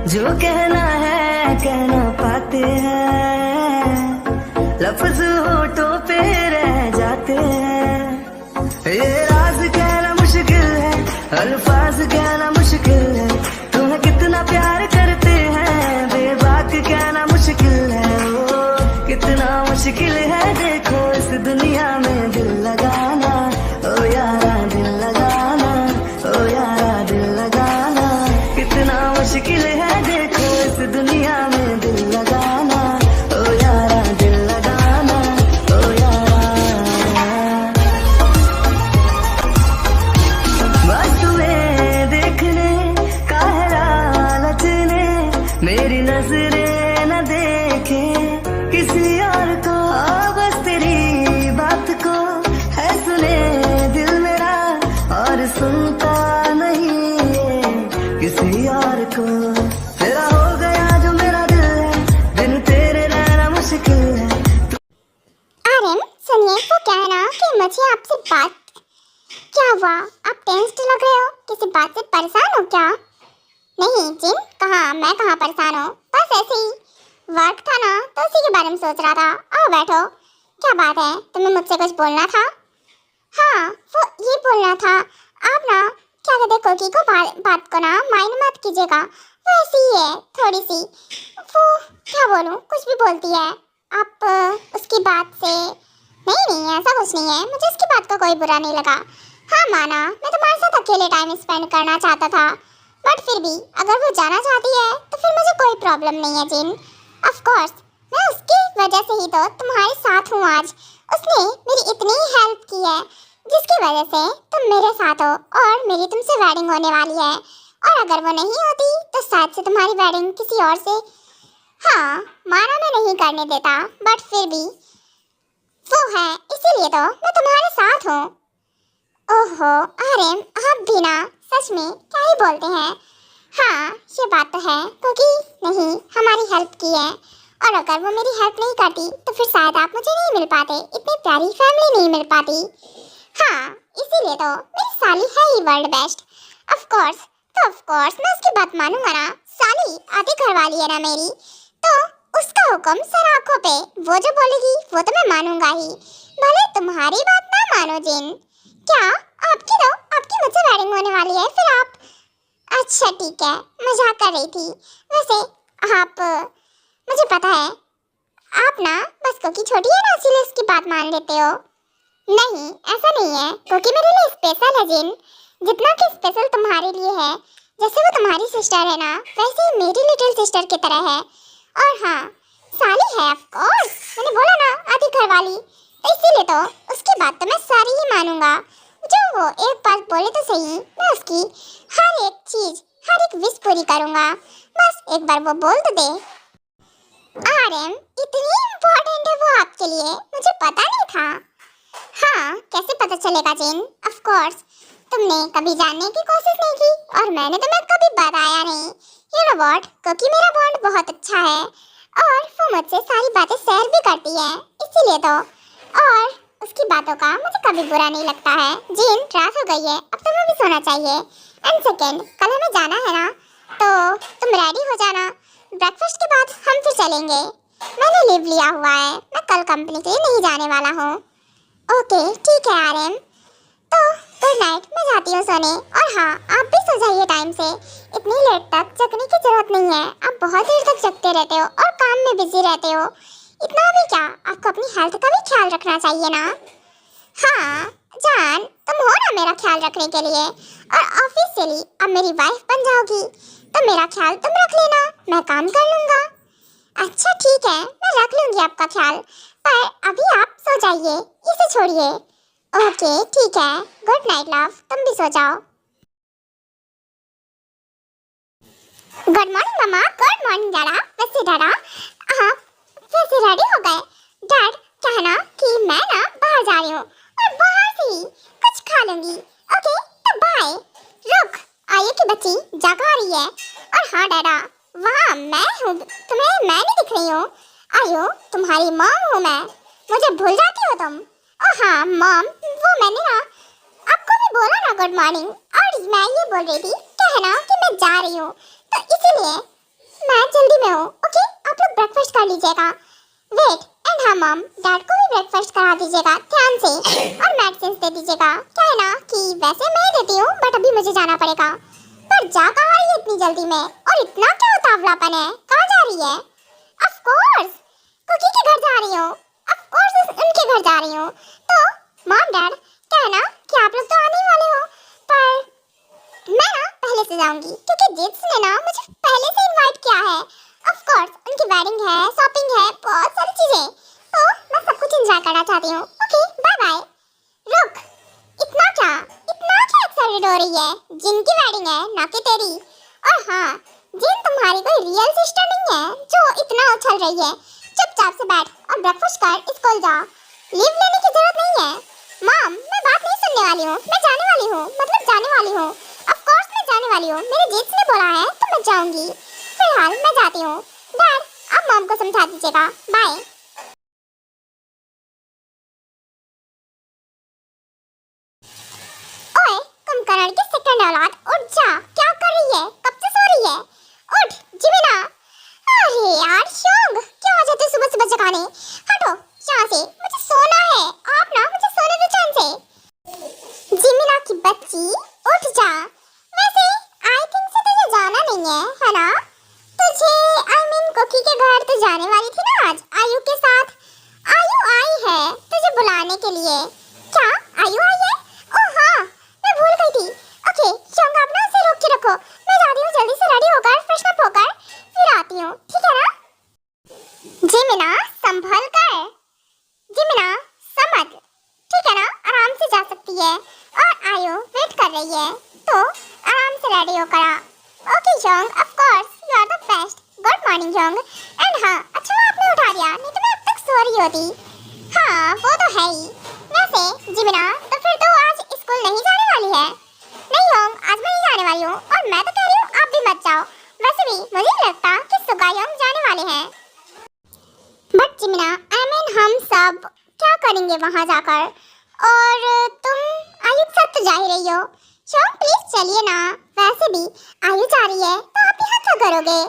जो कहना है कह ना पाते हैं, लफ्ज होठों पे रह जाते हैं। ये राज कहना मुश्किल है, अल्फाज कहना मुश्किल है, तुम्हें कितना प्यार करते हैं बेबाक कहना मुश्किल है। ओ कितना मुश्किल है देखो इस दुनिया में दिल लगाना, ओ यारा दिल लगाना, ओ यारा दिल लगाना। कितना मुश्किल है देखो इस दुनिया में दिल लगाना, ओ यारा दिल लगाना, ओ यारा। बस तुम्हें देखने का है लालच ने, मेरी नजरें न देखे किसी और को। बस तेरी बात को है सुने दिल मेरा, और सुनता नहीं है किसी और को। तेरा हो गया जो मेरा दिल है, बिन तेरे रहना मुश्किल है। आर्यन सुनिए, वो कह रहा कि मुझे आपसे बात। क्या हुआ, आप टेंस्ड लग रहे हो? किसी बात से परेशान हो क्या? नहीं जिन, मैं कहाँ परेशान हूँ, बस ऐसे ही वर्क था ना तो उसी के बारे में सोच रहा था। आओ बैठो। क्या बात है, तुम्हें मुझसे कुछ बोलना था? हाँ, वो ये बोलना था, आप ना क्या कहते कोकी को बात को ना माइंड मत कीजिएगा, वो ऐसी ही है थोड़ी सी। वो क्या बोलूँ, कुछ भी बोलती है। आप उसकी बात से नहीं ऐसा कुछ नहीं है, मुझे उसकी बात का कोई बुरा नहीं लगा। हाँ माना, मैं तुम्हारे साथ अकेले टाइम स्पेंड करना चाहता था, बट फिर भी अगर वो जाना चाहती है तो फिर मुझे कोई प्रॉब्लम नहीं है जिन। ऑफ कोर्स मैं उसकी वजह से ही तो तुम्हारे साथ हूँ आज। उसने मेरी इतनी हेल्प की है जिसकी वजह से तुम मेरे साथ हो, और मेरी तुमसे वेडिंग होने वाली है। और अगर वो नहीं होती तो शायद से तुम्हारी वेडिंग किसी और से, हाँ माना मैं नहीं करने देता, बट फिर भी वो है, इसीलिए तो मैं तुम्हारे साथ हूँ। ओहो आर्यन, आप भी ना सच में क्या ही बोलते हैं। हाँ ये बात तो है, क्योंकि नहीं हमारी हेल्प की है, और अगर वो मेरी हेल्प नहीं करती तो फिर शायद आप मुझे नहीं मिल पाते, इतनी प्यारी फैमिली नहीं मिल पाती। हाँ इसीलिए तो मेरी साली है ही वर्ल्ड बेस्ट। ऑफ कोर्स मैं उसकी बात मानूंगा ना, साली आधी घर वाली है ना मेरी, तो उसका हुक्म सर आंखों पे, वो जो बोलेगी वो तो मैं मानूंगा ही, भले तुम्हारी बात ना मानो जिन। क्या आपकी मुझसे वेडिंग होने वाली है फिर आप? अच्छा ठीक है, मजाक कर रही थी। वैसे आप, मुझे पता है आप ना बस क्योंकि छोटी है ना इसीलिए उसकी बात मान लेते हो। नहीं ऐसा नहीं है, क्योंकि मेरे लिए स्पेशल है जिन, जितना कि स्पेशल तुम्हारे लिए है। जैसे वो तुम्हारी सिस्टर है ना, वैसे ही मेरी लिटिल सिस्टर की तरह है। और हाँ साली है ऑफ कोर्स, मैंने बोला ना आधी घर वाली, तो इसीलिए तो उसकी बात तो मैं सारी ही मानूंगा। जो वो एक बात बोले तो सही, मैं उसकी हर एक चीज, हर एक विश पूरी करूंगा, बस एक बार वो बोल तो दे। आर्यन इतनी इम्पोर्टेंट है वो आपके लिए, मुझे पता नहीं था। हाँ कैसे पता चलेगा जिन, ऑफ कोर्स तुमने कभी जानने की कोशिश नहीं की और मैंने तुम्हें कभी बताया नहीं। यू नो व्हाट, क्योंकि मेरा बॉन्ड बहुत अच्छा है और वो मुझसे सारी बातें शेयर भी करती है, इसीलिए तो। और उसकी बातों का मुझे कभी बुरा नहीं लगता है। जिन रात हो गई है, अब तुम्हें भी सोना चाहिए। एंड सेकेंड, कल हमें जाना है ना, तो तुम रेडी हो जाना, ब्रेकफास्ट के बाद हम फिर चलेंगे। मैंने लीव लिया हुआ है, मैं कल कंपनी के लिए नहीं जाने वाला हूँ। ओके ठीक है आर्यन, तो गुड नाइट, मैं जाती हूँ सोने। और हाँ आप भी सो जाइए टाइम से, इतनी लेट तक जगने की जरूरत नहीं है, आप बहुत देर तक जगते रहते हो और काम में बिजी रहते हो। इतना भी क्या, आपको अपनी हेल्थ का भी ख्याल रखना चाहिए ना। हाँ जान, तुम हो ना मेरा ख्याल रखने के लिए, और ऑफिशियली अब मेरी वाइफ बन जाओगी, तो मेरा ख्याल तुम रख लेना, मैं काम कर लूँगा। अच्छा ठीक है, मैं रख लूँगी आपका ख्याल, पर अभी आप सो जाइए, इसे छोड़िए। ओके ठीक है, गुड नाइट लव, तुम भी सो जाओ। गुड मॉर्निंग मम्मा, गुड मॉर्निंग डैडा। वैसे डैडा आप वैसे रेडी हो गए? डैड कहना कि मैं ना बाहर जा रही हूँ और बाहर से ही कुछ खा लूंगी। ओके तो बाय। रुक, आइए की बच्ची जग आ रही है। और हाँ डैडा, वहाँ मैं हूँ, तुम्हें मैं नहीं दिख रही हूँ। आयो तुम्हारी मॉम हूँ मैं, मुझे भूल जाती हो तुम? ओह हाँ मॉम, वो मैंने ना आपको भी बोला ना गुड मॉर्निंग, और मैं ये बोल रही थी कहना कि मैं जा रही हूँ, तो इसीलिए मैं जल्दी में हूँ। ओके, आप लोग ब्रेकफास्ट कर लीजिएगा। वेट, एंड हाँ मॉम, डैड को भी ब्रेकफास्ट करा दीजिएगा ध्यान से, और मेडिसिन दे दीजिएगा। क्या है ना कि वैसे मैं देती हूँ, बट अभी मुझे जाना पड़ेगा। पर जा कहाँ रही है इतनी जल्दी में, और इतना क्या उतावलापन है? कहाँ जा रही है? ऑफ कोर्स कुकी के घर जा रही हूँ। ऑफ कोर्स उनके घर जा रही हूँ। तो मॉम डैड, क्या है ना कि आप लोग तो आने ही वाले हो, पर मैं ना पहले से जाऊंगी क्योंकि जित्स ने ना मुझे पहले से इनवाइट किया है। ऑफ कोर्स उनकी वेडिंग है, शॉपिंग है, बहुत सारी चीजें, तो मैं सब कुछ एंजॉय करना चाहती हूँ। Okay bye bye. रुक, इतना क्या एक्साइटेड हो रही है? जिन की वेडिंग है ना कि तेरी। और हाँ, जिन तुम्हारी कोई रियल सिस्टर नहीं है जो इतना उछल रही है। चुपचाप से बैठ और ब्रेकफास्ट कर, स्कूल जा। लीव लेने की जरूरत नहीं है। मॉम, मैं बात नहीं सुनने वाली हूँ, मैं जाने वाली हूँ, मतलब जाने वाली हूँ। ऑफ कोर्स मैं जाने वाली हूँ, मेरे जित्स ने बोला है तो मैं जाऊंगी। फिलहाल मैं जाती हूँ। डैड, आप मॉम को समझा दीजिएगा। बाय। ओए कुंभकर्ण की सेकंड औलाद, उठ जा। क्या कर रही है? कब से सो रही है? उठ जिमिना। अरे यार शोंग, क्या आ जाते सुबह सुबह जगाने? हटो यहाँ से, मुझे सोना है। आप ना मुझे सोने दो चैन से। जिमिना की बच्ची, उठ जा। वैसे आई थिंक से तुझे जाना नहीं है ना? तुझे कुकी के घर तो जाने वाली थी ना आज आयु के साथ। आयु आई है तुझे बुलाने के लिए। क्या आयु आई है? ओह हाँ, मैं भूल गई थी। ओके शोंग, आप ना उसे रोक के रखो, मैं जाती हूँ जल्दी से रेडी होकर, फ्रेशन अप होकर फिर आती हूँ, ठीक है ना? जिमिना संभल कर, जिमिना समझ, ठीक है ना? आराम से जा सकती है, और आयु वेट कर रही है तो आराम से रेडी होकर आ। Okay Jong, of course you are the best. Good morning Jong. And हाँ, अच्छा आपने उठा दिया, नहीं तो मैं अब तक सो रही होती। हाँ वो तो है ही। वैसे जिमिना, तो फिर तो आज स्कूल नहीं जाने वाली है? नहीं योंग, आज मैं नहीं जाने वाली हूँ, और मैं तो कह रही हूँ आप भी मत जाओ। वैसे भी मुझे नहीं लगता कि सुगा योंग जाने वाले हैं। बट जिमिना, आई मीन हम सब क्या करेंगे वहाँ जाकर? और तुम आयु के साथ तो जा ही रही हो। शोंग प्लीज चलिए ना, वैसे भी आयु जा रही है तो आप यहाँ क्या करोगे?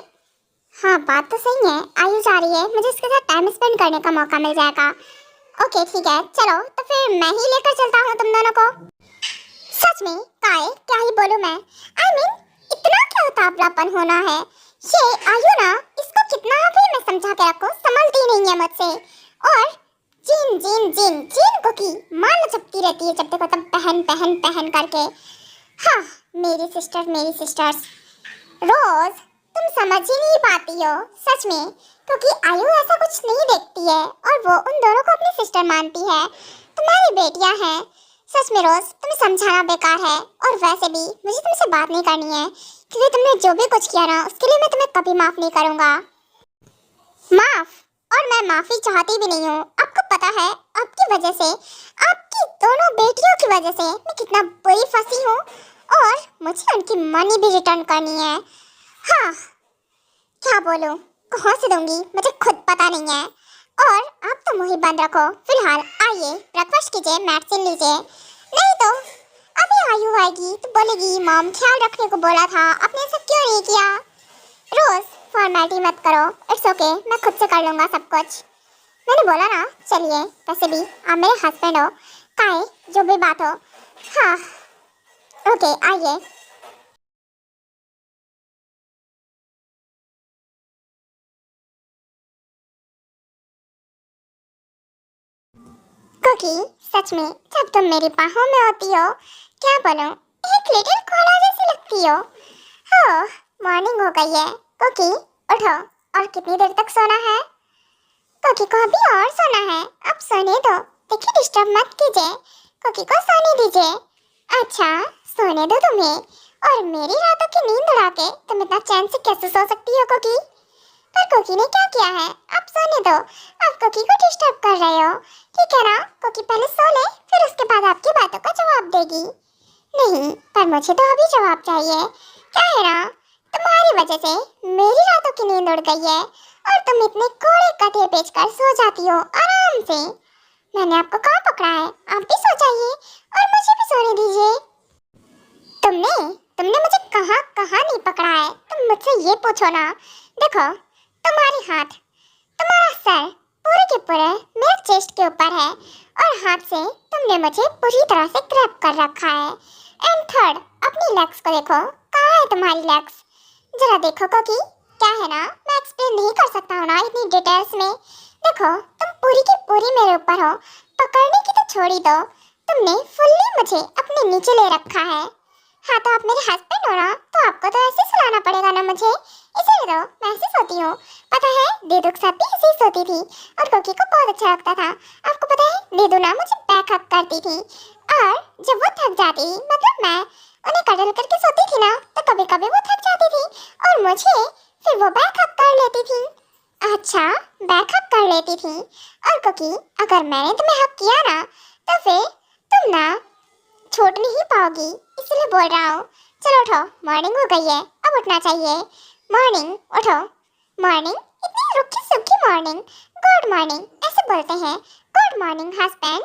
हाँ बात तो सही है, आयु जा रही है, मुझे इसके साथ टाइम स्पेंड करने का मौका मिल जाएगा। ओके ठीक है, चलो तो फिर मैं ही लेकर चलता हूँ तुम दोनों को। सच में काय, क्या ही बोलूँ मैं। आई मीन इतना क्या उतावलापन होना है? ये आयु ना, इसको कितना भी मैं समझा के रखूं, संभलती नहीं है मुझसे। और जीन जीन जीन जीन को की मान लचकती रहती है जब देखो तब पहन पहन पहन करके। हाँ मेरी सिस्टर्स। रोज तुम समझ ही नहीं पाती हो सच में, क्योंकि आयु ऐसा कुछ नहीं देखती है और वो उन दोनों को अपनी सिस्टर मानती है। तुम्हारी बेटियां हैं। सच में रोज तुम्हें समझाना बेकार है, और वैसे भी मुझे तुमसे बात नहीं करनी है, क्योंकि तुमने जो भी कुछ किया ना उसके लिए मैं तुम्हें कभी माफ नहीं करूंगा। माफ? और मैं माफी चाहती भी नहीं हूँ। आपको पता है आपकी वजह से, आपकी दोनों बेटियों की वजह से मैं कितना बुरी फंसी हूँ, और मुझे उनकी मनी भी रिटर्न करनी है। हाँ क्या बोलूं, कहाँ से दूंगी मुझे खुद पता नहीं है। और आप तो मुंह ही बंद रखो। फिलहाल आइए ब्रेकफास्ट कीजिए, मेडिसिन लीजिए, नहीं तो अभी आयु आएगी तो बोलेगी मॉम ख्याल रखने को बोला था, आपने ऐसा क्यों नहीं किया। रोज फॉर्मेलिटी मत करो, इट्स ओके, मैं खुद से कर लूँगा सब कुछ। मैंने बोला ना, चलिए वैसे भी आप मेरे हस्बैंड हो, काहे जो भी बात हो। हाँ ओके आइए। कुकी सच में जब तुम मेरी बाहों में होती हो, क्या बोलूं, एक लिटिल कोला जैसी लगती हो। मॉर्निंग हो गई है। कुकी उठो, और कितनी देर तक सोना है? कुकी को अभी और सोना है, अब सोने दो। देखिए डिस्टर्ब मत कीजिए, कुकी को सोने दीजिए। अच्छा सोने दो तुम्हें, और मेरी रातों की नींद उड़ा के तुम इतना चैन से कैसे सो सकती हो कुकी? पर कुकी ने क्या किया है? आप सोने दो, आप कुकी को डिस्टर्ब कर रहे हो, ठीक है ना? कुकी पहले सो ले, फिर उसके बाद आपकी बातों का जवाब देगी। नहीं, पर मुझे तो अभी जवाब चाहिए। क्या है ना, तुम्हारी वजह से मेरी रातों की नींद उड़ गई है, और तुम इतने कोड़े कथे बेचकर सो जाती हो आराम से। मैंने आपको कहाँ पकड़ा है? आप भी सो जाइए, और मुझे भी सोने दीजिए। तुमने मुझे कहाँ नहीं पकड़ा है? तुम मुझसे ये पूछो ना देखो, तुम्हारी हाथ, तुम्हारा सर पूरे के पूरे मेरे चेस्ट के ऊपर है और हाथ से तुमने मुझे पूरी तरह से ग्रैब कर रखा है। एंड थर्ड, अपनी लेग्स को देखो, कहाँ है तुम्हारी लेग्स? जरा देखो कि क्या है ना, मैं एक्सप्लेन नहीं कर सकता हूँ ना इतनी डिटेल्स में। देखो, तुम पूरी की पूरी मेरे ऊपर हो, पकड़ने की तो छोड़ ही दो, तुमने फुल्ली मुझे अपने नीचे ले रखा है। हाँ, तो आप मेरे हस्बैंड हो ना, तो आपको तो ऐसे सुलाना पड़ेगा ना मुझे, इसीलिए तो मैं ऐसे सोती हूँ। पता है, दीदू के साथ भी ऐसे ही सोती थी और कोकी को बहुत अच्छा लगता था। आपको पता है, दीदू ना मुझे बैक हक करती थी और जब वो थक जाती, मतलब मैं उन्हें कडल करके सोती थी ना, तो कभी कभी वो थक जाती थी और मुझे फिर वो बैक हक कर लेती थी। अच्छा, बैक हक कर लेती थी। और कोकी, अगर मैंने तुम्हें हक किया ना, तो फिर तुम ना छूट नहीं पाओगी, इसलिए बोल रहा हूँ। चलो उठो, मॉर्निंग हो गई है, अब उठना चाहिए। मॉर्निंग, उठो। मॉर्निंग, इतनी रुखी सुखी मॉर्निंग। गुड मॉर्निंग ऐसे बोलते हैं। Good morning husband.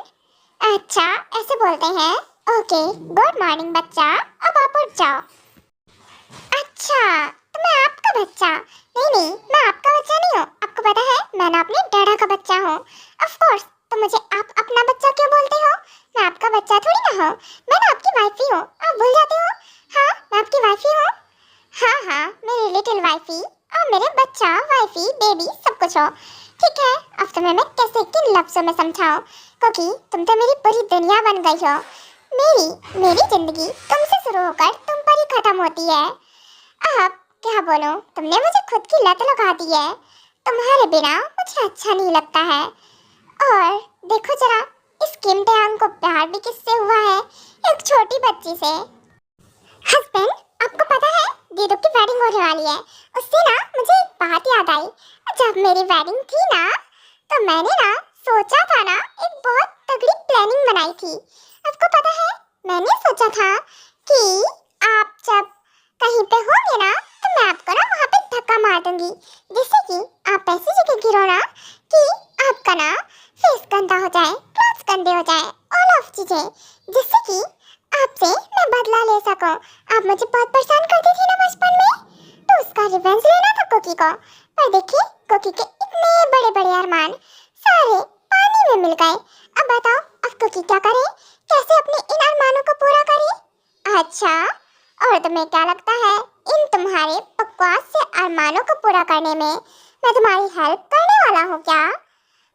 अच्छा, ऐसे बोलते हैं। ओके, गुड मॉर्निंग बच्चा, अब आप उठ जाओ। अच्छा, तो मैं आपका बच्चा? नहीं नहीं, मैं आपका बच्चा नहीं हूँ। आपको पता है, मैं ना अपने डैडा का बच्चा हूँ। ऑफ कोर्स, तो मुझे आप अपना बच्चा क्यों बोलते हो? मैं आपका बच्चा थोड़ी ना हूँ, मैं ना आपकी वाइफ ही हूँ। आप भूल जाते हो? हाँ, मैं आपकी वाइफ ही हूँ। हाँ हाँ, मेरी लिटिल वाइफी और मेरे बच्चा, वाइफी, बेबी सब कुछ हो। ठीक है, अब तुम्हें मैं कैसे किन लफ्जों में समझाऊं, क्योंकि तुम तो मेरी पूरी दुनिया बन गई हो। मेरी जिंदगी तुमसे शुरू होकर तुम पर ही खत्म होती है। अब क्या बोलूं, तुमने मुझे खुद की लत लगा दी है। तुम्हारे बिना मुझे अच्छा नहीं लगता है। और देखो जरा, इस कीमती आम को प्यार भी किससे हुआ है? एक छोटी बच्ची से। हस्बैंड, आपको पता है, दीदू की वेडिंग होने वाली है। उससे ना मुझे एक बात याद आई। जब मेरी वेडिंग थी ना, तो मैंने ना सोचा था ना, एक बहुत तगड़ी प्लानिंग बनाई थी। आपको पता है, मैंने सोचा था कि आप जब कहीं पे होंगे ना, तो मैं आपको ना वहाँ पे धक्का मार दूंगी, जिससे कि आप ऐसी जगह गिरो ना कि आपका ना फेस गंदा हो जाए, क्लॉथ्स गंदे हो जाए, ऑल ऑफ चीजें, जिससे कि आपसे मैं बदला ले सकूं। आप मुझे बहुत परेशान करती थी ना बचपन में, तो उसका रिवेंज लेना था कोकी को। पर देखिए, कोकी के इतने बड़े बड़े अरमान सारे पानी में मिल गए। अब बताओ, अब कोकी क्या करे, कैसे अपने इन अरमानों को पूरा करे? अच्छा, और तुम्हें क्या लगता है, इन तुम्हारे बकवास से अरमानों को पूरा करने में मैं तुम्हारी हेल्प करने वाला हूँ क्या?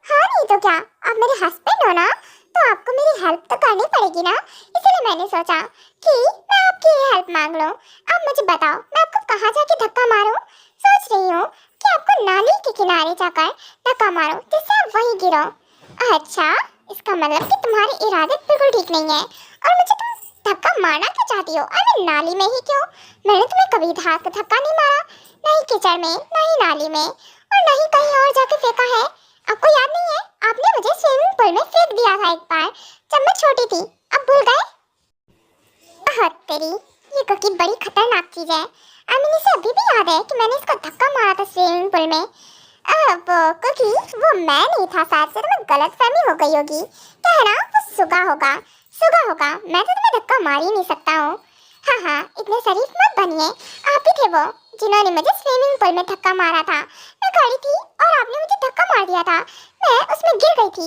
हाँ, नहीं तो क्या, आप मेरे हस्बैंड हो ना, तो आपको मेरी हेल्प तो करनी पड़ेगी ना। इसलिए मैंने सोचा कि मैं आपकी हेल्प मांग लूं। अब मुझे बताओ, मैं आपको कहाँ जाके धक्का मारूं? सोच रही हूँ कि आपको नाली के किनारे जाकर धक्का मारूं, जिससे आप वहीं गिरो। अच्छा, इसका मतलब कि तुम्हारे इरादे बिल्कुल ठीक नहीं है और मुझे तुम धक्का मारना क्यों चाहती हो? अरे नाली में ही क्यों? मैंने तुम्हें कभी धक्का नहीं मारा, नहीं कीचड़ में, नहीं नाली में, और नहीं कहीं और जाके फेंका है। आपको याद नहीं है, आपने मुझे स्विमिंग पूल में फेंक दिया था एक बार, जब मैं छोटी थी। अब भूल गए? बहुत तेरी, ये कोकी बड़ी खतरनाक चीज है। अमीनी से अभी भी याद है कि मैंने इसको धक्का मारा था स्विमिंग पूल में। अब कोकी, वो मैं नहीं था, शायद से तुम्हें गलतफहमी हो गई होगी। क्या है ना, वो सुगा होगा, सुगा होगा। मैं तो तुम्हें धक्का मार ही नहीं सकता हूँ। हाँ हाँ, इतने शरीफ मत बनिए। आप ही थे वो जिन्होंने मुझे स्विमिंग पूल में धक्का मारा था। मैं खड़ी थी और आपने मुझे धक्का मार दिया था, मैं उसमें गिर गई थी।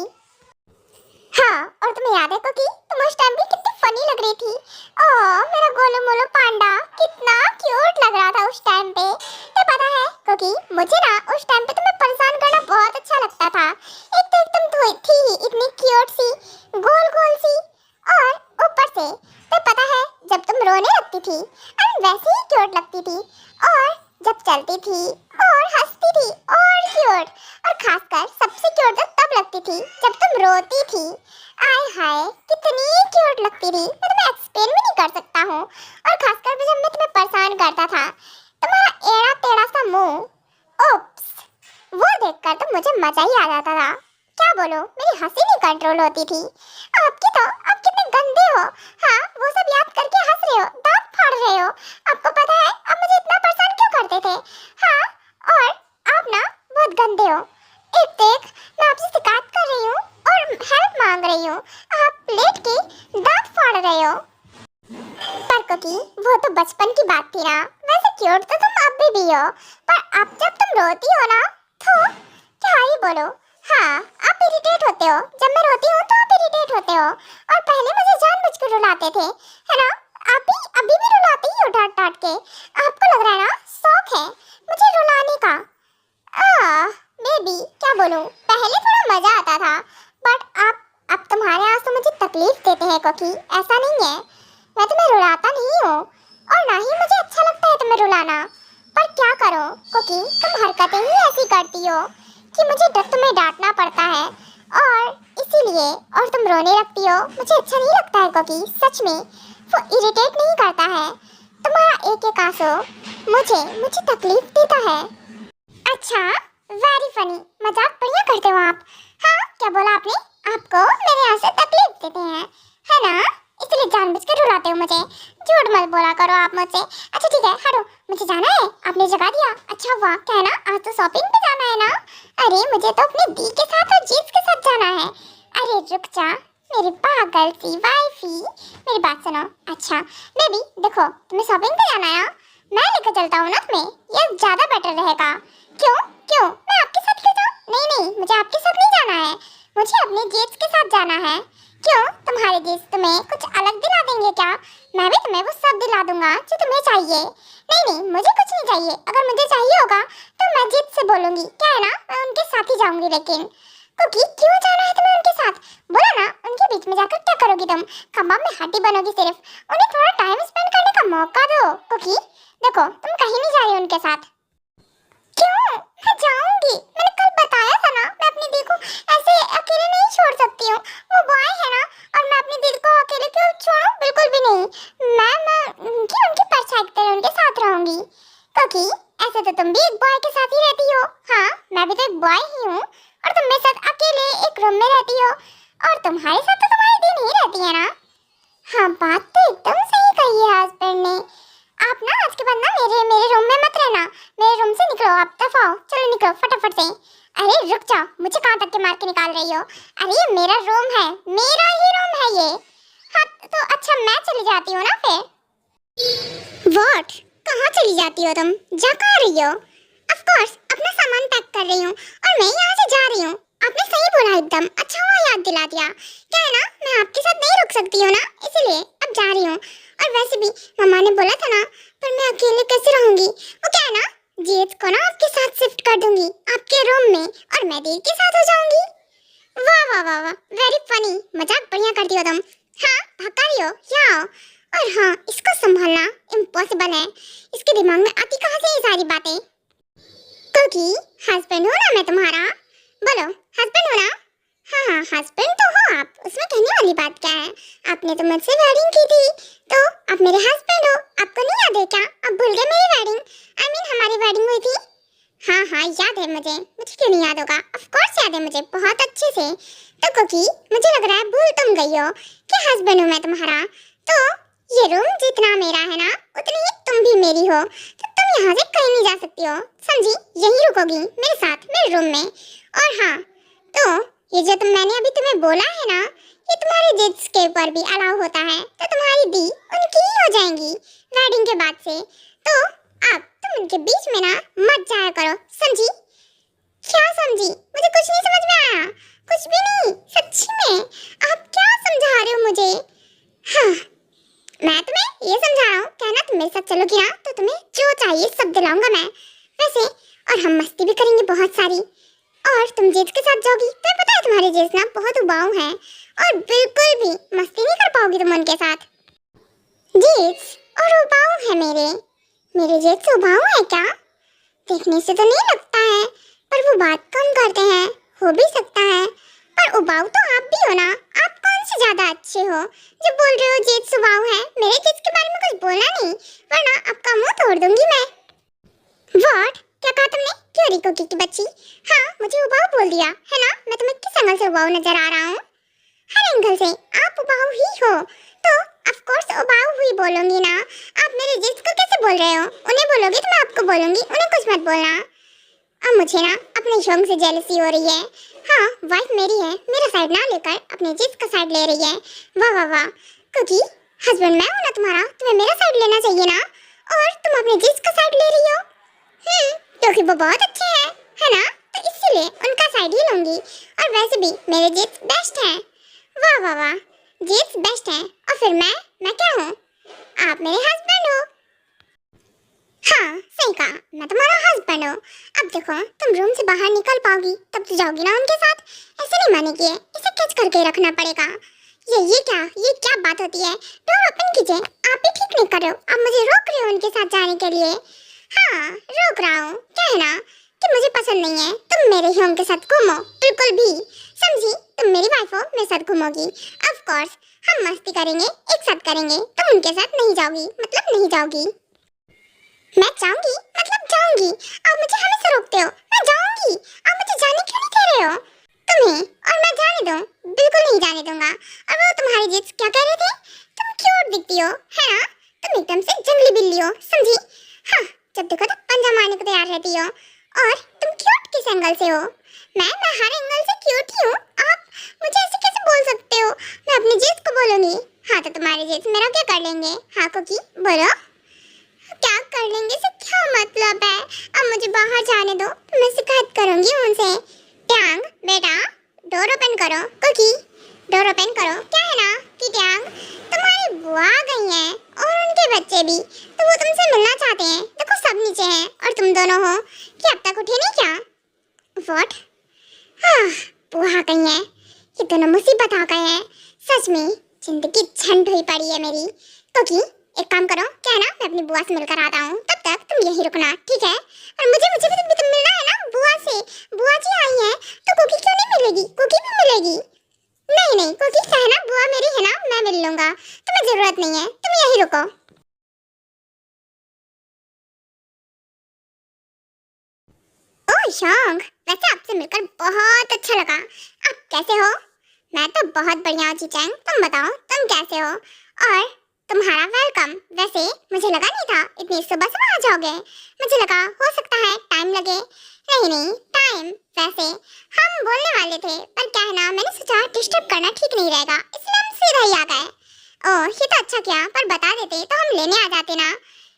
हाँ, और तुम्हें याद है कोकी, तुम उस टाइम भी कितनी फनी लग रही थी। ओह, मेरा गोलू मोलू पांडा कितना क्यूट लग रहा था उस टाइम पे। तो पता है कोकी, मुझे ना उस टाइम पे तुम्हें परेशान करना बहुत अच्छा लगता था। एक तो तुम थी इतनी क्यूट सी, गोल गोल सी, और ऊपर से तो पता है, जब तुम रोने लगती थी वैसे ही क्यूट लगती थी, और जब चलती थी और हंसती थी और क्यूट, और खासकर सबसे क्यूट तो तब लगती थी जब तुम रोती थी। आय हाय, कितनी क्यूट लगती थी, मैं तुम्हें एक्सप्लेन भी नहीं कर सकता हूँ। और खासकर जब मैं तुम्हें परेशान करता था, तुम्हारा एड़ा टेढ़ा सा मुंह, ओप्स, वो देखकर तो मुझे मजा ही आ जाता था। क्या बोलो, मेरी हंसी नहीं कंट्रोल होती थी। आपकी तो, आप कितने गंदे हो। हाँ, वो सब याद करके हंस रहे हो, दांत फाड़ रहे हो। आपको पता है आप मुझे इतना परेशान क्यों करते थे? हाँ, और आप ना बहुत गंदे हो। एक मैं आपसे शिकायत कर रही हूँ और हेल्प मांग रही हूँ, आप लेट के दांत फाड़ रहे हो। पर कुकी, वो तो बचपन की बात थी ना। वैसे क्यूट तो तुम अब भी हो, पर अब जब तुम रोती हो ना तो क्या ही बोलो। हाँ, आप इरिटेट होते हो। जब मैं रोती हूँ तो आप इरिटेट होते हो, और पहले मुझे जानबूझकर रुलाते थे, है ना? आप भी अभी भी रुलाते ही हो डांट डांट के। आपको लग रहा है ना शौक है मुझे रुलाने का। बेबी क्या बोलूं, पहले थोड़ा मजा आता था, बट अब तुम्हारे आंसू मुझे तकलीफ देते हैं कुकी। ऐसा नहीं है, मैं तुम्हें रुलाता नहीं हूँ, और ना ही मुझे अच्छा लगता है तुम्हें रुलाना। पर क्या करो कुकी, तुम हरकतें ही ऐसी करती हो कि मुझे तुम्हें डांटना पड़ता है, और इसीलिए और तुम रोने लगती हो। मुझे अच्छा नहीं लगता है कुकी, सच में। वो इरिटेट नहीं करता है, तुम्हारा एक एक आंसू मुझे तकलीफ देता है। अच्छा, वेरी फनी, मजाक बढ़िया करते हो आप। हाँ, क्या बोला आपने? आपको मेरे यहाँ से तकलीफ देते हैं, है ना? इसलिए जानबूझकर रुलाते हो मुझे। झूठ मत बोला करो आप मुझसे। अच्छा ठीक है, हटो, मुझे जाना है। आपने जगा दिया, अच्छा हुआ। क्या है ना, आज तो शॉपिंग पे जाना है ना? अरे मुझे तो अपनी दी के साथ और जीत के साथ जाना है। अरे रुक जा मेरी पागल सी वाइफी, मेरी बात सुनो। अच्छा बेबी देखो, तुम्हें शॉपिंग पे जाना है ना, मैं लेकर चलता हूँ ना तुम्हें, ये ज्यादा बेटर रहेगा। क्यों क्यों, मैं आपके साथ ले जाऊँ? नहीं, मुझे आपके साथ नहीं जाना है, मुझे अपने जेट्स के साथ जाना है। क्यों, तुम्हारे जेट्स तुम्हें कुछ अलग दिला देंगे क्या? मैं भी तुम्हें वो सब दिला दूंगा जो तुम्हें चाहिए। नहीं, मुझे कुछ नहीं चाहिए। अगर मुझे चाहिए होगा तो मैं जेट से बोलूंगी, क्या है ना, मैं उनके साथ ही जाऊंगी। लेकिन कुकी, क्यों जाना है तुम्हें उनके साथ? बोला ना, उनके बीच में जाकर क्या करोगी तुम? कबाब में हड्डी बनोगी सिर्फ। उन्हें थोड़ा टाइम स्पेंड करने का मौका दो। कुकी देखो, तुम कहीं नहीं जा रही उनके साथ। क्यों, मैं जाऊंगी। मैंने कल बताया था ना, मैं अपनी दी को ऐसे अकेले नहीं छोड़ सकती हूँ। वो बॉय है ना, और मैं अपनी दी को अकेले क्यों छोड़ूं? बिल्कुल भी नहीं। मैं उनकी परछाई की तरह उनके साथ रहूंगी। क्योंकि ऐसे तो तुम भी एक बॉय के साथ ही रहती हो। हाँ, मैं भी तो एक बॉय ही हूँ, और तुम मेरे साथ अकेले एक रूम में रहती हो, और तुम्हारे साथ तो तुम्हारी दी नहीं रहती है ना? हाँ, बात तो एकदम सही कही है हस्बैंड ने। आप ना आज के बाद ना मेरे रूम में मत रहना। मेरे रूम से निकलो, आप दफाओ, चलो निकलो फटाफट से। अरे रुक जाओ, मुझे कहाँ तक के मार के निकाल रही हो? अरे ये मेरा रूम है, मेरा ही रूम है ये। हाँ तो अच्छा, मैं चली जाती हूँ ना फिर। व्हाट, कहाँ चली जाती हो तुम? जा कहाँ रही हो? ऑफ कोर्स अपना सामान पैक कर रही हूँ, और मैं यहाँ से जा रही हूँ। आपने सही बोला एकदम, अच्छा हुआ याद दिला दिया। क्या है ना, मैं आपके साथ नहीं रुक सकती हूँ ना, इसीलिए अब जा रही हूँ। और वैसे भी मम्मा ने बोला था ना, पर मैं अकेले कैसे रहूंगी? वो क्या है ना, जेट को ना आपके साथ शिफ्ट कर दूंगी आपके रूम में, और मैं दी के साथ हो जाऊंगी। वाह वाह वाह वाह, वेरी फनी, मजाक बढ़िया करती हो तुम। हाँ, भगा रही हो, यहाँ आओ। और हाँ, इसको संभालना इम्पॉसिबल है, इसके दिमाग में आती कहाँ से ये सारी बातें? क्योंकि हस्बैंड हो ना मैं तुम्हारा। बोलो, हस्बैंड हो ना? हाँ, हस्बैंड तो हो आप, उसमें कहने वाली बात क्या है? आपने तो मुझसे वेडिंग की थी, तो आप मेरे हस्बैंड हो। आपको नहीं याद है क्या? आप भूल गए मेरी वेडिंग? I mean, हमारी वेडिंग हुई थी। हाँ, याद है मुझे क्यों नहीं याद होगा? ऑफ कोर्स याद है मुझे, बहुत अच्छे से। तो कुकी, मुझे लग रहा है भूल तुम गई हो कि हस्बैंड हूँ मैं तुम्हारा। तो ये रूम जितना मेरा है ना, उतनी ही तुम भी मेरी हो। तो तुम यहाँ से कहीं नहीं जा सकती हो, समझी? यहीं रुकोगी मेरे साथ, मेरे रूम में। और हाँ, तो ये जो मैंने अभी तुम्हें बोला है ना, ये तुम्हारे जेट्स के ऊपर भी अलाउ होता है। तो तुम्हारी दी उनकी ही हो जाएंगी वेडिंग के बाद से। तो अब तुम उनके बीच में ना मत जाया करो, समझी? क्या समझी? मुझे कुछ नहीं समझ में आया, कुछ भी नहीं, सच्ची में। आप क्या समझा रहे हो मुझे? हाँ, मैं तुम्हें ये समझा रहा हूँ, क्या ना तुम मेरे साथ चलोगी ना, तो तुम्हें जो चाहिए सब दिलाऊंगा मैं। वैसे और हम मस्ती भी करेंगे बहुत सारी। और तुम जेट्स के साथ जाओगी, तुम्हें पता है तुम्हारे जेट्स ना बहुत उबाऊ हैं, और बिल्कुल भी मस्ती नहीं कर पाओगी तुम उनके साथ। जेट्स और उबाऊ है मेरे जेट्स उबाऊ है क्या? देखने से तो नहीं लगता है, पर वो बात कम करते हैं, हो भी सकता है। पर उबाऊ तो आप भी हो ना, आप कौन से ज्यादा अच्छे हो जो बोल रहे हो जेट्स उबाऊ है? मेरे जेट्स के बारे में कुछ बोला नहीं, वरना आपका मुंह तोड़ दूंगी मैं। व्हाट, क्या कहा तुमने? क्यों रिको की बच्ची? हाँ, मुझे उबाऊ बोल दिया है ना? मैं तुम्हें किस एंगल से उबाऊ नजर आ रहा हूँ? हर एंगल से आप उबाऊ ही हो, तो ऑफ कोर्स उबाऊ हुई बोलूंगी ना। आप मेरे जेट्स को कैसे बोल रहे हो? उन्हें बोलोगे तो मैं आपको बोलूंगी, उन्हें कुछ मत बोलना। अब मुझे ना अपने शौक से जेलसी हो रही है। हाँ, वाइफ मेरी है, मेरा साइड ना लेकर अपने जेट्स का साइड ले रही है। वाह वाह वाह, क्योंकि हस्बैंड मैं हूं ना तुम्हारा, तुम्हें मेरा साइड लेना चाहिए ना, और तुम अपने जीत का साइड ले रही हो। क्योंकि वो बहुत अच्छे हैं, है ना, तो इसीलिए उनका साइड ही लूंगी। और वैसे भी मेरे जीत बेस्ट हैं। वाह वाह वाह, जीत बेस्ट हैं, और फिर मैं क्या हूँ? आप मेरे हस्बैंड हो। हाँ सही कहा, मैं तुम्हारा हस्बैंड हूँ। अब देखो, तुम रूम से बाहर निकल पाओगी तब तो जाओगी ना उनके साथ, ऐसे नहीं मानेगी, इसे कैच करके रखना पड़ेगा। ये क्या बात होती है? डोर ओपन कीजिए, आप भी ठीक नहीं कर रहे हो, आप मुझे रोक रहे हो उनके साथ जाने के लिए। हाँ रोक रहा हूँ, क्या है ना कि मुझे पसंद नहीं है तुम मेरे ही उनके साथ घूमो, बिल्कुल भी। समझी? तुम मेरी वाइफ हो, मेरे साथ घूमोगी। ऑफ कोर्स हम मस्ती करेंगे, एक साथ करेंगे, तुम उनके साथ नहीं जाओगी, मतलब नहीं जाओगी। मैं जाऊंगी मतलब जाऊंगी, आप मुझे हमेशा रोकते हो। मैं जाऊंगी, आप मुझे जाने क्यों नहीं कह रहे हो? तुम्हें और मैं जाने दूं? बिल्कुल नहीं जाने दूंगा। और वो तुम्हारे जीत क्या कह रहे थे? तुम क्यूट दिखती हो, है ना? तुम एकदम से जंगली बिल्ली हो, समझी? हाँ, जब देखो तो पंजा मारने को तैयार रहती हो। और तुम क्यूट किस एंगल से हो? मैं हर एंगल से क्यूट ही हूँ। आप मुझे ऐसे कैसे बोल सकते हो? मैं अपनी जीत को बोलूंगी। हाँ तो तुम्हारी जीत मेरा क्या कर लेंगे? हाँ कुकी बोलो, क्या कर लेंगे से क्या मतलब है? अब मुझे बाहर जाने दो, मैं शिकायत करूंगी उनसे। ट्यांग बेटा डोर ओपन करो, कुकी डोर ओपन करो। क्या है ना कि ट्यांग तुम्हारी बुआ आ गई हैं और उनके बच्चे भी, तो वो तुमसे मिलना चाहते हैं। देखो सब नीचे हैं और तुम दोनों हो कि अब तक उठे नहीं क्या? व्हाट? हाँ बुआ आ गई हैं, ये दोनों मुसीबत आ गए हैं। सच में जिंदगी झंड हुई पड़ी है मेरी। कुकी एक काम करो, क्या है ना, मैं अपनी बुआ से मिलकर आता हूँ, तब तक तुम यहीं रुकना, ठीक है? और मुझे मुझे भी तो मिलना है ना बुआ से। बुआ जी आई हैं तो कुकी क्यों नहीं मिलेगी? कुकी भी मिलेगी। नहीं कुकी क्या है ना, बुआ मेरी है ना, मैं मिल लूंगा, तुम्हें जरूरत नहीं है, तुम यहीं रुको। ओह शोंग, वैसे आपसे मिलकर बहुत अच्छा लगा। आप कैसे हो? मैं तो बहुत बढ़िया हूँ चीचैंग, तुम बताओ तुम कैसे हो? और तुम्हारा वेलकम। वैसे मुझे लगा नहीं था इतनी सुबह सुबह आ जाओगे, मुझे लगा हो सकता है टाइम लगे। नहीं टाइम वैसे हम बोलने वाले थे, पर क्या है ना, मैंने सोचा डिस्टर्ब करना ठीक नहीं रहेगा, इसलिए हम सीधा ही आ गए। ओह ये तो अच्छा किया, पर बता देते तो हम लेने आ जाते ना।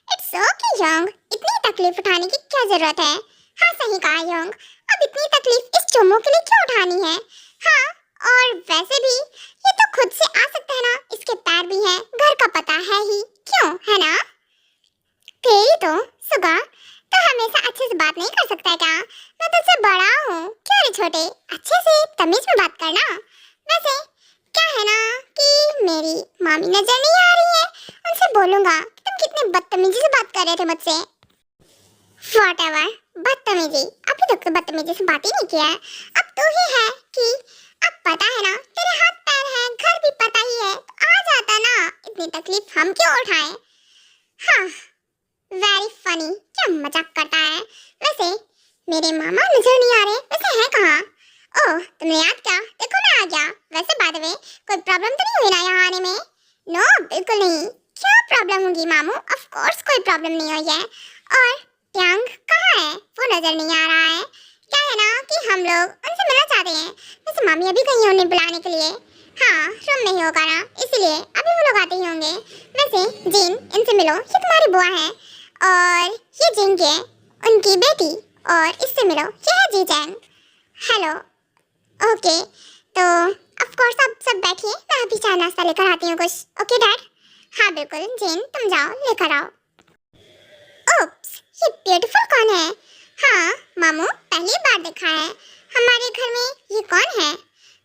इट्स ओके योंग, इतनी तकलीफ उठाने की क्या जरूरत है? हाँ सही कहा योंग, अब इतनी तकलीफ इस चोमो के लिए क्यों उठानी है? हाँ और वैसे भी ये तो खुद से आ सकता है ना, इसके पैर भी हैं, घर का पता है ही, क्यों है ना? तेरी तो सुगा तो हमेशा अच्छे से बात नहीं कर सकता है क्या? मैं तुझसे बड़ा हूँ, क्यों रे छोटे, अच्छे से तमीज में बात करना। वैसे क्या है ना कि मेरी मामी नजर नहीं आ रही है, उनसे बोलूंगा कि तुम कितने बदतमीजी से बात कर रहे थे मुझसे। व्हाटएवर, बदतमीजी, अभी तक तो बदतमीजी से बात ही नहीं किया है। अब तो ही है कि अब पता है ना, तेरे हाथ पैर हैं, घर भी पता ही है, तो आ जाता ना, इतनी तकलीफ हम क्यों उठाएं? हाँ वेरी फनी, क्या मजाक करता है। वैसे मेरे मामा नजर नहीं आ रहे, वैसे है कहाँ? ओह तुमने याद किया, देखो मैं आ गया। वैसे बाय द वे कोई प्रॉब्लम तो नहीं हुई ना यहाँ आने में? नो बिल्कुल नहीं, क्या प्रॉब्लम होगी मामू? ऑफ कोर्स कोई प्रॉब्लम नहीं हुई है। और ट्यांग कहाँ है? वो नजर नहीं आ रहा है। क्या है ना कि हम लोग उनसे मिलना चाहते हैं, वैसे मामी अभी गई हैं उन्हें बुलाने के लिए। हाँ रूम में ही होगा ना, इसलिए अभी वो लोग आते ही होंगे। वैसे जिन इनसे मिलो, ये तुम्हारी बुआ है और ये जिन की है उनकी बेटी, और इससे मिलो ये है जीजैन। हेलो ओके, तो ऑफ कोर्स आप सब बैठिए, मैं अभी चाय नाश्ता लेकर आती हूँ कुछ। Okay dad? हाँ बिल्कुल जिन तुम जाओ लेकर आओ। ओप्स ये ब्यूटीफुल कौन है? हाँ मामू पहली बार देखा है, हमारे घर में ये कौन है?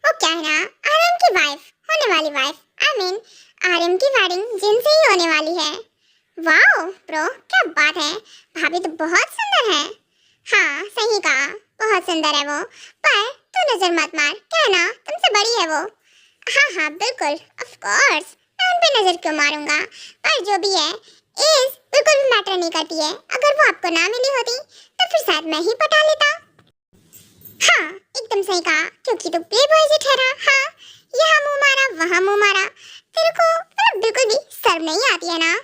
वो क्या है ना, आर्यन की वाइफ, होने वाली वाइफ, आई मीन आर्यन की वेडिंग जिन से ही होने वाली है। वाओ ब्रो क्या बात है, भाभी तो बहुत सुंदर है। हाँ सही कहा, बहुत सुंदर है वो, पर तू नजर मत मार, क्या है ना तुमसे बड़ी है वो। हाँ बिल्कुल ऑफ कोर्स, मैं उन पे नजर क्यों मारूंगा, पर जो भी है एज बिल्कुल भी मैटर नहीं करती है। अगर वो आपको ना मिली होती तो फिर शायद मैं ही पटा लेता। हाँ एकदम सही कहा, क्योंकि तू प्ले बॉय से ठहरा। हाँ यहाँ मुंह मारा वहाँ मुंह मारा, तेरे को मतलब बिल्कुल भी शर्म नहीं आती है ना?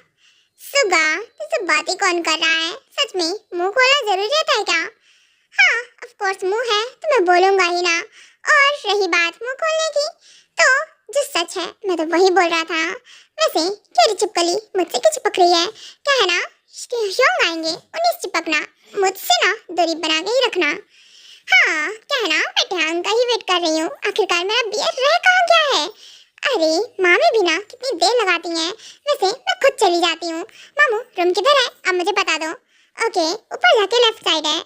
सुगा तुझसे बातें कौन कर रहा है? सच में मुंह खोलना जरूरी रहता है क्या? हाँ ऑफ कोर्स मुंह है तो मैं बोलूंगा ही ना। और रही बात मुंह खोलने की, तो जो सच है मैं तो वही बोल रहा था। वैसे क्यों चिपकली, मुझसे क्यों चिपक रही है? क्या है ना, योंग आएंगे 19 चिपकना, मुझसे ना दूरी बना के ही रखना। हाँ क्या है ना, मैं ध्यान का ही वेट कर रही हूँ, आखिरकार मेरा बियर रह कहाँ गया है? अरे मामी भी ना कितनी देर लगाती हैं। वैसे मैं खुद चली जाती हूँ। मामू रूम किधर है, अब मुझे बता दो। ओके, ऊपर जाके लेफ्ट साइड है।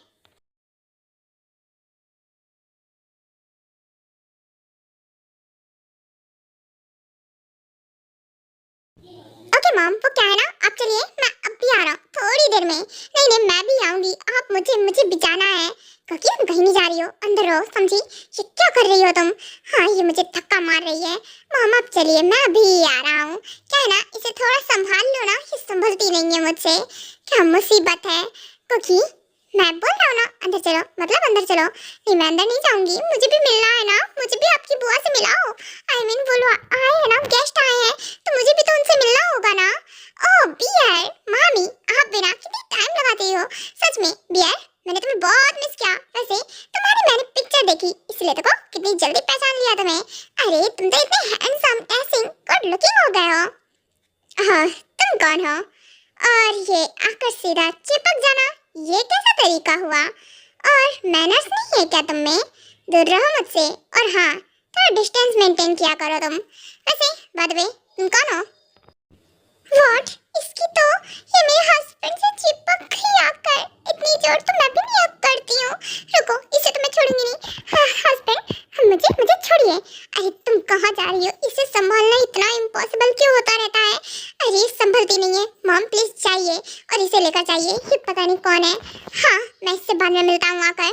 ओके मॉम, वो क्या है ना, आप चलिए, मैं अब भी आ रहा हूँ थोड़ी देर में। नहीं नहीं, मैं भी आऊंगी, आप मुझे मुझे बिचाना है। क्योंकि तुम कहीं नहीं जा रही हो, अंदर रहो, समझी? ये क्या कर रही हो तुम? हाँ ये मुझे धक्का मार रही है। मॉम आप चलिए, मैं अभी आ रहा हूँ। क्या है ना, इसे थोड़ा संभाल लो ना, ये संभलती नहीं है मुझसे। क्या मुसीबत है? क्योंकि मैं बोल रहा हूँ ना अंदर चलो, मतलब अंदर चलो। नहीं मैं अंदर नहीं जाऊंगी, मुझे भी मिलना है ना, मुझे भी आपकी बुआ से मिलाओ। आई मीन बोलो, आए हैं ना, गेस्ट आए हैं, तो मुझे भी तो उनसे मिलना होगा ना। ओह बियर, मामी आप बिना कितनी टाइम लगाती हो। सच में बियर, मैंने तुम्हें बहुत मिस किया। वैसे तुम्हारी मैंने पिक्चर देखी, इसलिए देखो कितनी जल्दी पहचान लिया तुम्हें। अरे तुम तो इतने हैंडसम, ऐसिंग, गुड लुकिंग हो गए हो। हाँ तुम कौन हो? और ये आकर सीधा चिपक जाना, ये कैसा तरीका हुआ? और मैनर्स नहीं है क्या तुम में? दूर रहो मुझसे, और हाँ थोड़ा डिस्टेंस मेंटेन किया करो तुम। वैसे बाय द वे तुम कौन हो? व्हाट, इसकी तो ये मेरे हस्बैंड से चिपक गई आकर। इतनी जोर तो मैं भी नहीं अब करती हूँ। रुको, इसे तो मैं छोड़ूंगी नहीं। हाँ हस्बैंड, मुझे मुझे छोड़िए। अरे तुम कहाँ जा रही हो? इसे संभालना इतना इम्पॉसिबल क्यों होता रहता है? अरे संभलती नहीं है। मॉम प्लीज जाइए और इसे लेकर जाइए, ये पता नहीं कौन है। हाँ मैं इससे बाद में मिलता हूँ आकर।